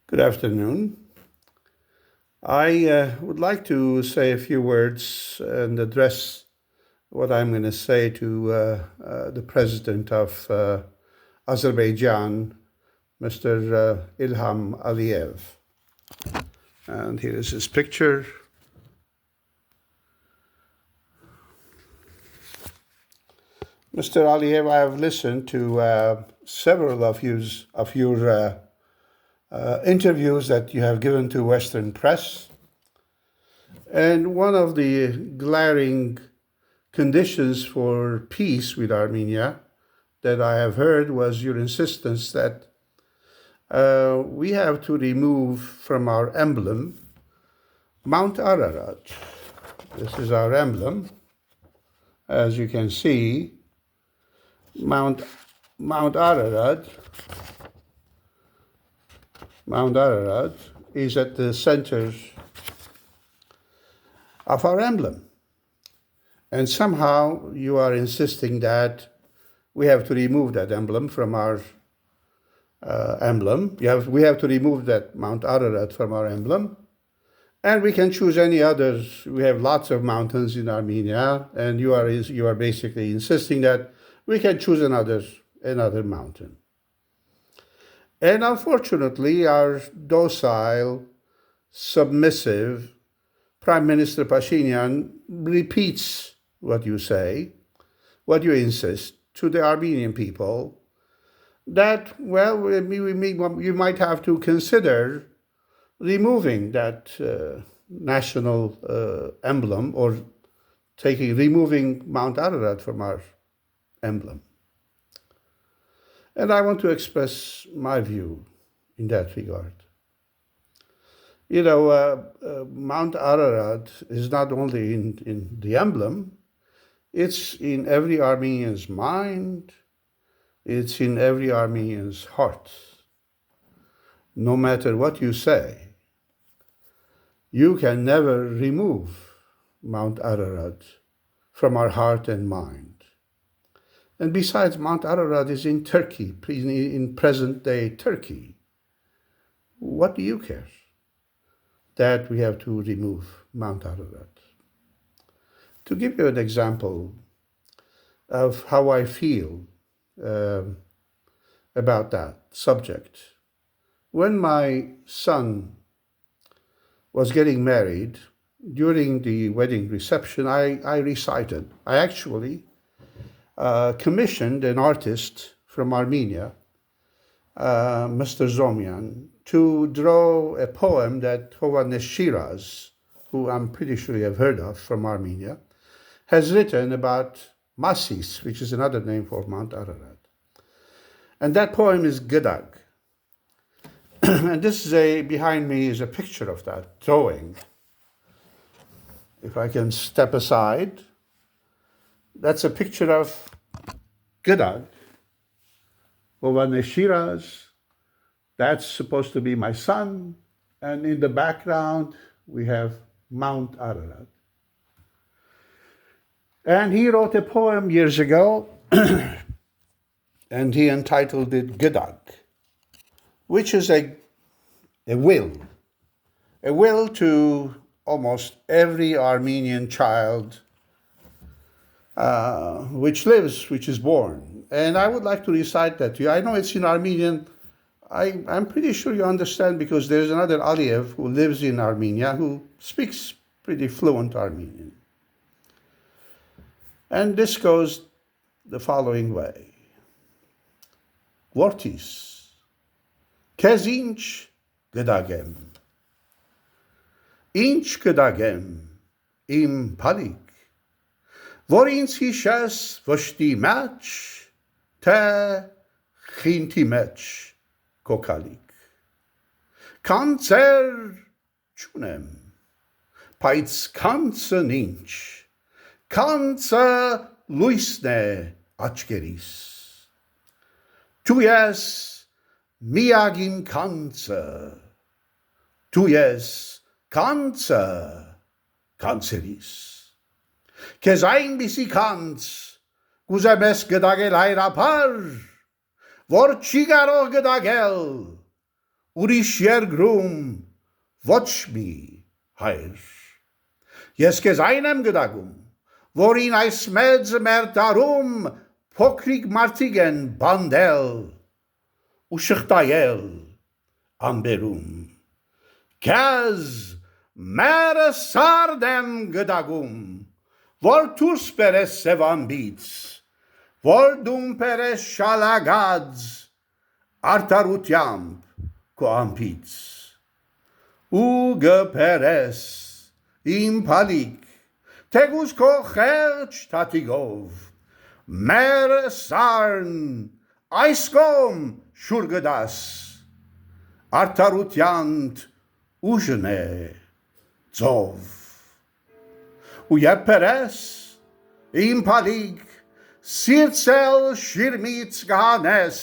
Good afternoon. I would like to say a few words and address what I'm going to say to the president of Azerbaijan, Mr. Ilham Aliyev. And here is his picture. Mr. Aliyev, I have listened to several of your interviews that you have given to Western press. And one of the glaring conditions for peace with Armenia that I have heard was your insistence that we have to remove from our emblem Mount Ararat. This is our emblem. As you can see, Mount Ararat is at the center of our emblem. And somehow you are insisting that we have to remove that emblem from our emblem. We have to remove that Mount Ararat from our emblem. And we can choose any others. We have lots of mountains in Armenia, and you are basically insisting that we can choose another mountain. And unfortunately, our docile, submissive Prime Minister Pashinyan repeats what you say, what you insist to the Armenian people, that, well, you might have to consider removing that national emblem or removing Mount Ararat from our emblem. And I want to express my view in that regard. You know, Mount Ararat is not only in the emblem, it's in every Armenian's mind, it's in every Armenian's heart. No matter what you say, you can never remove Mount Ararat from our heart and mind. And besides, Mount Ararat is in Turkey, in present-day Turkey. What do you care that we have to remove Mount Ararat? To give you an example of how I feel about that subject, when my son was getting married, during the wedding reception, I actually commissioned an artist from Armenia, Mr. Zomyan, to draw a poem that Hovannes Shiraz, who I'm pretty sure you have heard of from Armenia, has written about Masis, which is another name for Mount Ararat. And that poem is Gıdag. And behind me is a picture of that drawing. If I can step aside, that's a picture of Gıdag, Hovannes Shiraz. That's supposed to be my son. And in the background, we have Mount Ararat. And he wrote a poem years ago, and he entitled it Gıdag, which is a will to almost every Armenian child which is born. And I would like to recite that to you. I know it's in Armenian. I'm pretty sure you understand because there's another Aliyev who lives in Armenia who speaks pretty fluent Armenian. And this goes the following way. Vortis, քեզ ինչ գդագեմ, ինչ գդագեմ, իմ փալիկ, որ ինձ հիշես վշտի մեջ, թե խինթի մեջ կոկալիկ. Կանցեր չունեմ, բայց կանցն ինչ, կանցը լույսն է աչքերիս. Դու ես միակ իմ կանցը, դու ես կանցը կանցերիս. Քեզ այնպիսի կանց կուզեմ ես գդագել հայրապար, որ չի կարող գդագել ուրիշ երկրում ոչ մի հայր։ Ես քեզ այն եմ գդակում, որին այս մեծ մեր տարում փոքրիկ մարդիկ են բանդել ու շղթայել ամբերում։ Քեզ մերը սարդ եմ գդակում, որ դուրս բերես սևամբից, որ դում բերես շալագած արդարությամբ քո ամբից, ու գբերես իմ փալիկ, թեկուզ քո խեղճ թաթիկով, մեր սարն այս կողմ շուր գդաս, արդարության ուժն է ծով։ Ու երբ բերես իմ փալիկ, սիրտսել շիրմից կհանես,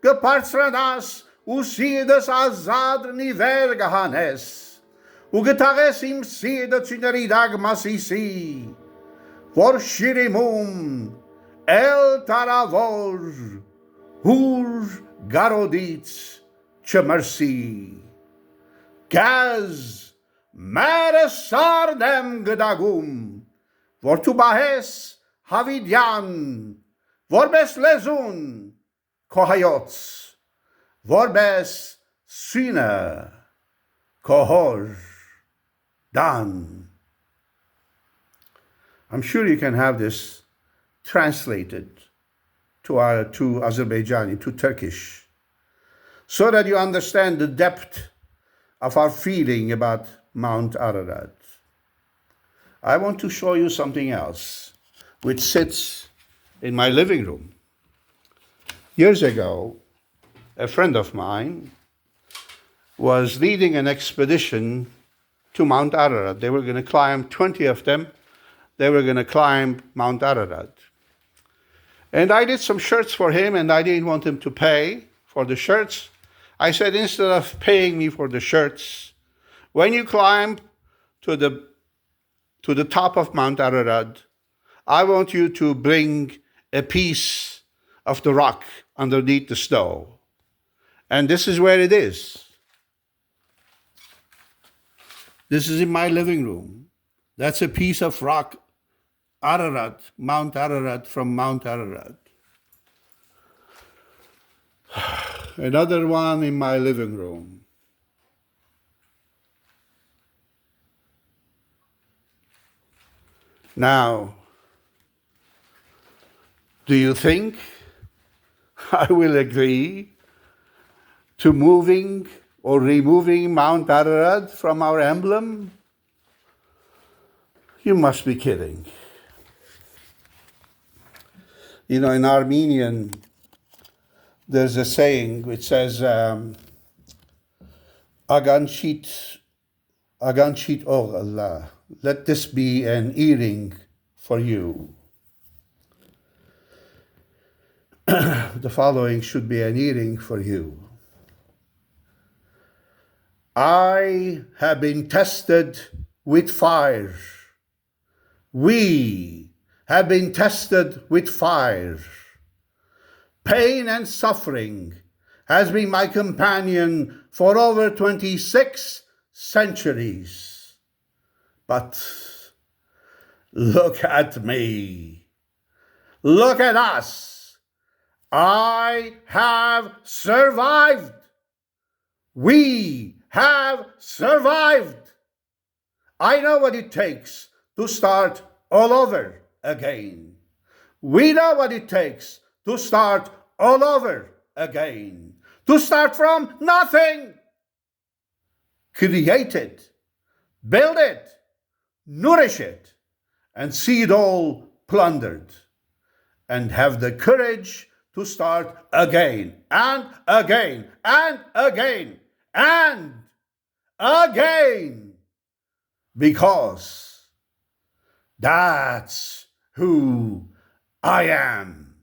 կբարձրանաս ու սիրտս ազատ նիվեր կհանես, ու կթաղես իմ սիրտը ցիների դակ մասիսի, որ շիրիմում էլ տարավոր հուր գարոդից չմրսի։ Քեզ մերը սարդ եմ գդակում, որ դու պահես հավիդյան, որպես լեզուն քո հայոց, որպես սյունը քո հոր դան։ I'm sure you can have this translated to Azerbaijani, to Turkish, so that you understand the depth of our feeling about Mount Ararat. I want to show you something else, which sits in my living room. Years ago, a friend of mine was leading an expedition to Mount Ararat. They were going to climb, 20 of them, they were going to climb Mount Ararat. And I did some shirts for him, and I didn't want him to pay for the shirts. I said, instead of paying me for the shirts, when you climb to the top of Mount Ararat, I want you to bring a piece of the rock underneath the snow. And this is where it is. This is in my living room. That's a piece of rock, Ararat, Mount Ararat, from Mount Ararat. Another one in my living room. Now, do you think I will agree to moving or removing Mount Ararat from our emblem? You must be kidding. You know, in Armenian, there's a saying which says, Aganshit or Allah, let this be an earring for you. The following should be an earring for you. I have been tested with fire. We have been tested with fire. Pain and suffering has been my companion for over 26 centuries. But look at me. Look at us. I have survived. We have survived. I know what it takes to start all over again. We know what it takes to start all over again. To start from nothing. Create it, build it, nourish it, and see it all plundered. And have the courage to start again and again and again and again. Because that's who I am.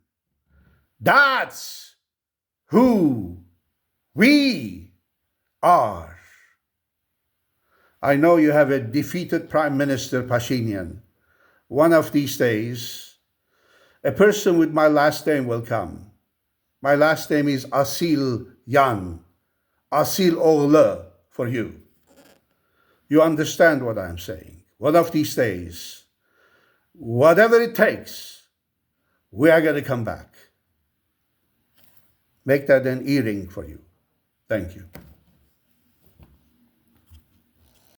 That's who we are. I know you have a defeated Prime Minister, Pashinyan. One of these days, a person with my last name will come. My last name is Asil Yan. asil oğlu for you. You understand what I'm saying. One of these days, whatever it takes, we are going to come back. Make that an earring for you. Thank you.